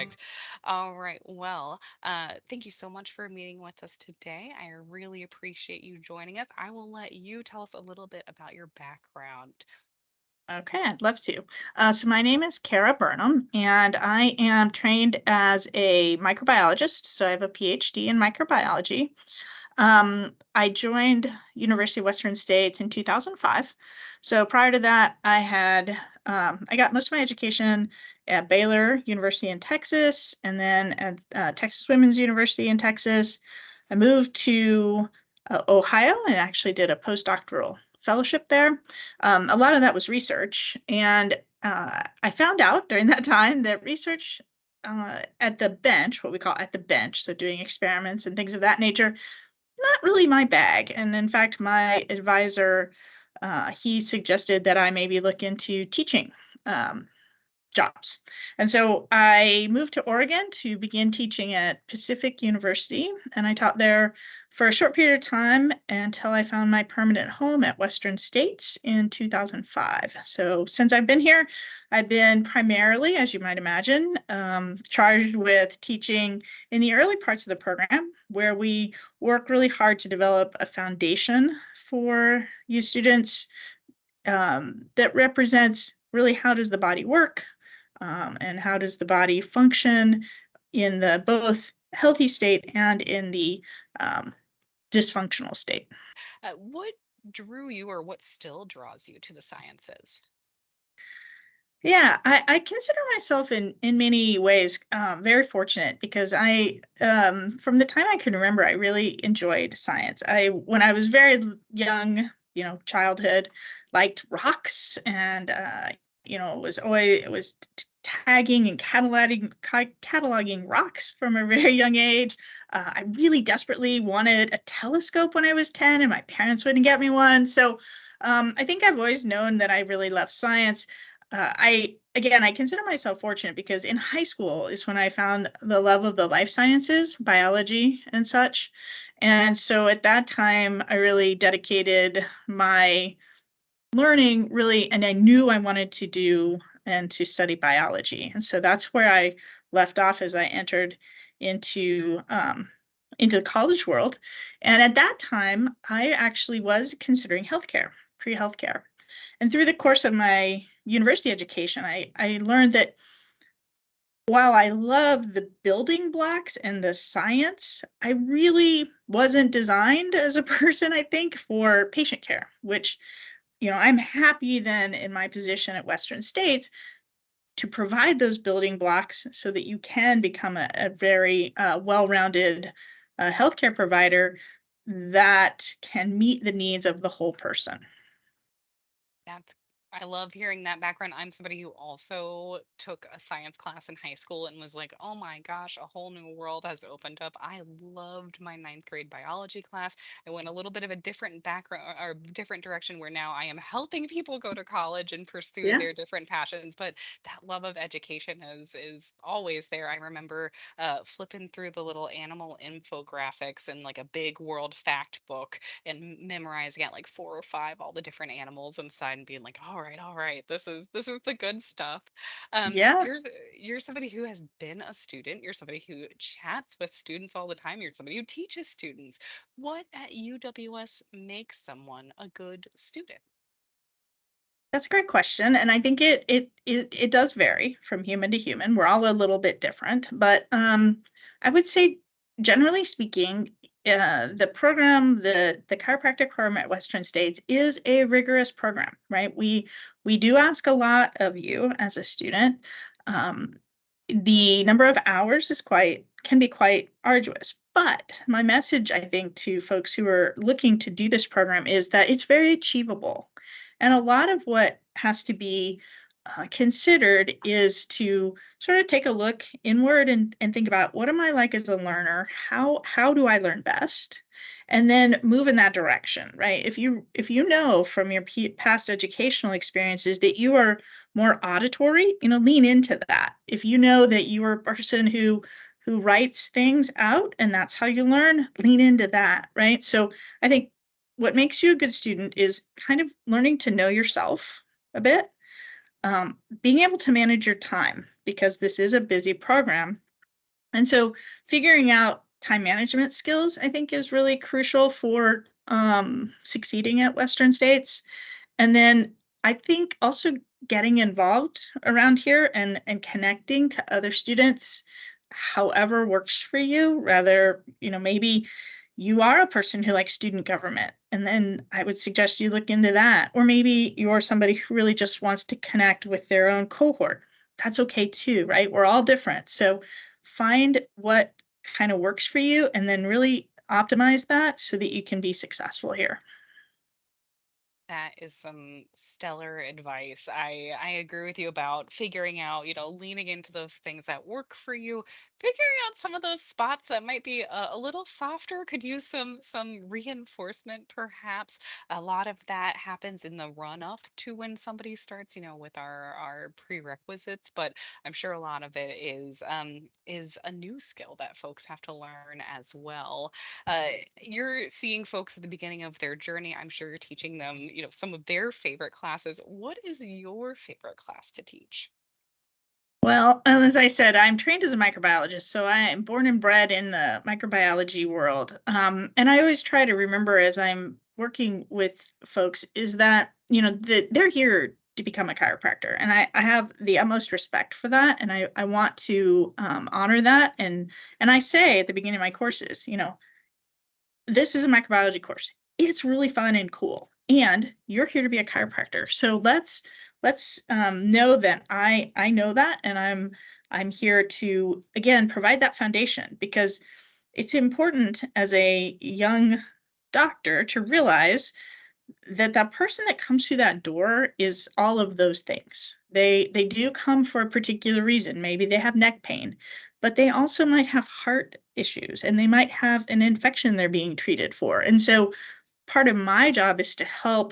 Perfect. All right. Well, thank you so much for meeting with us today. I really appreciate you joining us. I will let you tell us a little bit about your background. Okay, I'd love to. So my name is Kara Burnham, and I am trained as a microbiologist. So I have a PhD in microbiology. I joined University of Western States in 2005. So prior to that, I got most of my education at Baylor University in Texas, and then at Texas Women's University in Texas. I moved to Ohio and actually did a postdoctoral fellowship there. A lot of that was research, and I found out during that time that research at the bench, what we call at the bench, so doing experiments and things of that nature, not really my bag. And in fact, my advisor, he suggested that I maybe look into teaching jobs. And so I moved to Oregon to begin teaching at Pacific University, and I taught there for a short period of time until I found my permanent home at Western States in 2005. So since I've been here, I've been primarily, as you might imagine, charged with teaching in the early parts of the program, where we work really hard to develop a foundation for you students that represents really how does the body work, and how does the body function in the both healthy state and in the um, dysfunctional state. What drew you, or what still draws you to the sciences? Yeah, I consider myself in many ways very fortunate because from the time I can remember, I really enjoyed science. When I was very young, childhood, liked rocks and was tagging and cataloging rocks from a very young age. I really desperately wanted a telescope when I was 10, and my parents wouldn't get me one. So I think I've always known that I really love science. I consider myself fortunate because in high school is when I found the love of the life sciences, biology and such. And so at that time, I really dedicated my learning really, and I knew I wanted to do and to study biology. And so that's where I left off as I entered into into the college world. And at that time, I actually was considering healthcare, pre-healthcare. And through the course of my university education, I learned that while I love the building blocks and the science, I really wasn't designed as a person, I think, for patient care, which, I'm happy then in my position at Western States to provide those building blocks so that you can become a very well-rounded healthcare provider that can meet the needs of the whole person. That's I love hearing that background. I'm somebody who also took a science class in high school and was like, oh my gosh, a whole new world has opened up. I loved my ninth grade biology class. I went a little bit of a different background or different direction where now I am helping people go to college and pursue Yeah. their different passions. But that love of education is always there. I remember flipping through the little animal infographics and like a big world fact book and memorizing at like four or five all the different animals inside and being like, all right, this is the good stuff. um Yeah. you're you're somebody who has been a student, you're somebody who chats with students all the time, you're somebody who teaches students. What at UWS makes someone a good student? That's a great question, and I think it does vary from human to human. We're all a little bit different, but I would say, generally speaking, the chiropractic program at Western States is a rigorous program, right? We do ask a lot of you as a student. Um, the number of hours can be quite arduous, but my message, I think, to folks who are looking to do this program is that it's very achievable. And a lot of what has to be considered is to sort of take a look inward and think about what am I like as a learner? How do I learn best? And then move in that direction, right? If you know from your past educational experiences that you are more auditory, lean into that. If you know that you are a person who writes things out and that's how you learn, lean into that, right? So I think what makes you a good student is kind of learning to know yourself a bit, being able to manage your time, because this is a busy program. And so figuring out time management skills, I think, is really crucial for succeeding at Western States. And then I think also getting involved around here and connecting to other students, however works for you. Rather, maybe you are a person who likes student government, and then I would suggest you look into that. Or maybe you're somebody who really just wants to connect with their own cohort. That's okay too, right? We're all different. So find what kind of works for you and then really optimize that so that you can be successful here. That is some stellar advice. I agree with you about figuring out, leaning into those things that work for you, figuring out some of those spots that might be a little softer, could use some reinforcement perhaps. A lot of that happens in the run up to when somebody starts, with our prerequisites, but I'm sure a lot of it is a new skill that folks have to learn as well. uh, you're seeing folks at the beginning of their journey. I'm sure you're teaching them, some of their favorite classes. What is your favorite class to teach? Well, as I said, I'm trained as a microbiologist, so I am born and bred in the microbiology world. And I always try to remember as I'm working with folks is that, they're here to become a chiropractor. And I have the utmost respect for that. And I want to honor that. And I say at the beginning of my courses, this is a microbiology course. It's really fun and cool. And you're here to be a chiropractor. So let's know that I know that, and I'm here to again provide that foundation, because it's important as a young doctor to realize that that person that comes through that door is all of those things. They do come for a particular reason. Maybe they have neck pain, but they also might have heart issues, and they might have an infection they're being treated for. And so part of my job is to help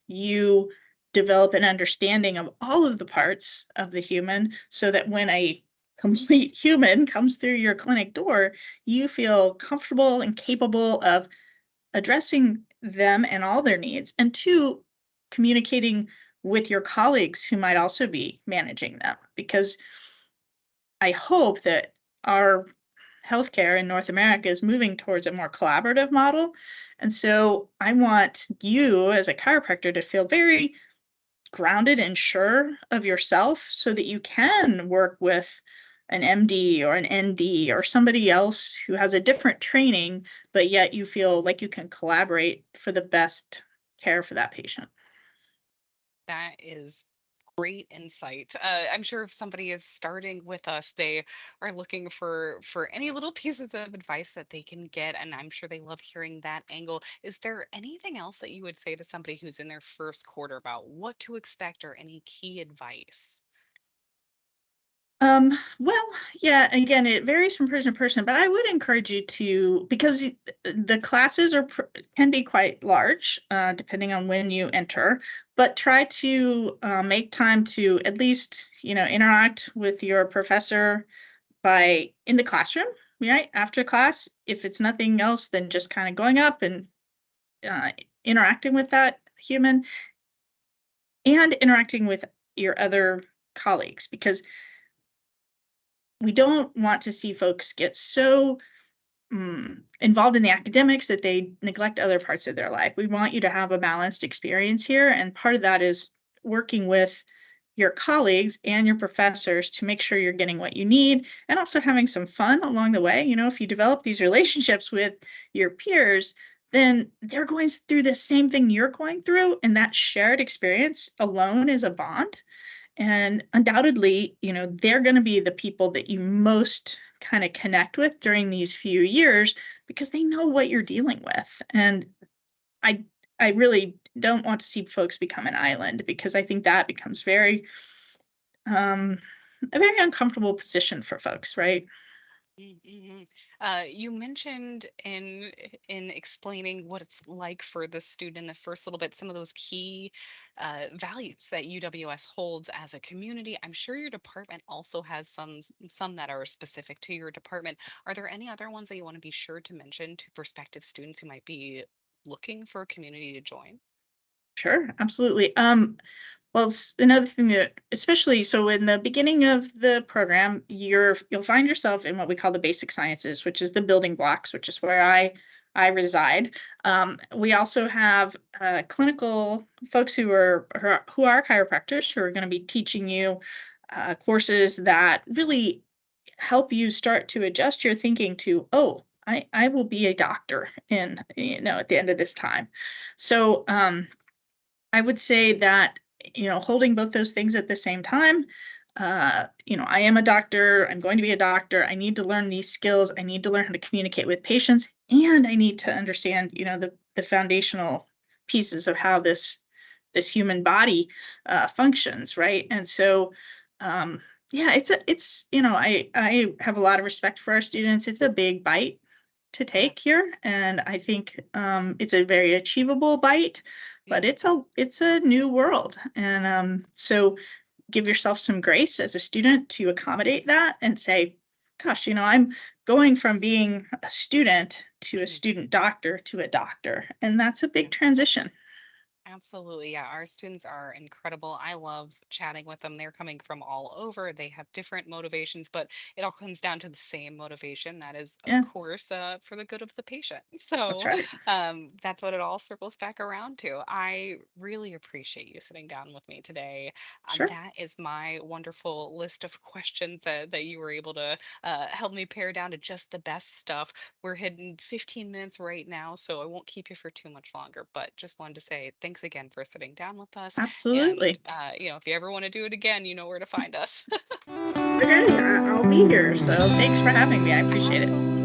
you develop an understanding of all of the parts of the human, so that when a complete human comes through your clinic door, you feel comfortable and capable of addressing them and all their needs, and two, communicating with your colleagues who might also be managing them. Because I hope that our healthcare in North America is moving towards a more collaborative model. And so I want you as a chiropractor to feel very grounded and sure of yourself, so that you can work with an MD or an ND or somebody else who has a different training, but yet you feel like you can collaborate for the best care for that patient. That is great insight. I'm sure if somebody is starting with us, they are looking for any little pieces of advice that they can get, and I'm sure they love hearing that angle. Is there anything else that you would say to somebody who's in their first quarter about what to expect, or any key advice? Well, yeah, again, it varies from person to person, but I would encourage you to, because the classes can be quite large, depending on when you enter, but try to make time to at least, interact with your professor by in the classroom, right? After class, if it's nothing else than just kind of going up and uh, interacting with that human, and interacting with your other colleagues, because we don't want to see folks get so involved in the academics that they neglect other parts of their life. We want you to have a balanced experience here. And part of that is working with your colleagues and your professors to make sure you're getting what you need, and also having some fun along the way. If you develop these relationships with your peers, then they're going through the same thing you're going through. And that shared experience alone is a bond. And undoubtedly, they're going to be the people that you most kind of connect with during these few years, because they know what you're dealing with. And I I really don't want to see folks become an island, because I think that becomes um a very uncomfortable position for folks, right? Mm-hmm. You mentioned in explaining what it's like for the student in the first little bit, some of those key values that UWS holds as a community. I'm sure your department also has some that are specific to your department. Are there any other ones that you want to be sure to mention to prospective students who might be looking for a community to join? Sure, absolutely. Well, it's another thing that, especially so in the beginning of the program, you'll find yourself in what we call the basic sciences, which is the building blocks, which is where I reside. We also have clinical folks who are chiropractors who are going to be teaching you courses that really help you start to adjust your thinking to, oh, I will be a doctor in, at the end of this time. So I would say that, holding both those things at the same time, I am a doctor, I'm going to be a doctor, I need to learn these skills, I need to learn how to communicate with patients, and I need to understand, the foundational pieces of how this human body functions, right? And so, yeah, I have a lot of respect for our students. It's a big bite to Yeah. take here, and I think it's a very achievable bite, but Mm, it's a new world, and so give yourself some grace as a student to accommodate that and say, gosh, I'm going from being a student to a mhm. student doctor to a doctor, and that's a Yeah. big transition. Absolutely. Yeah. Our students are incredible. I love chatting with them. They're coming from all over. They have different motivations, but it all comes down to the same motivation. That is, of Yeah, course, for the good of the patient. that's So right. that's what it all circles back around to. I really appreciate you sitting down with me today. Sure. That is my wonderful list of questions that you were able to help me pare down to just the best stuff. We're hitting 15 minutes right now, so I won't keep you for too much longer, but just wanted to say thanks again for sitting down with us. And, Absolutely. if you ever want to do it again, you know where to find us. Okay, I'll be here. So thanks for having me. I appreciate it. Absolutely.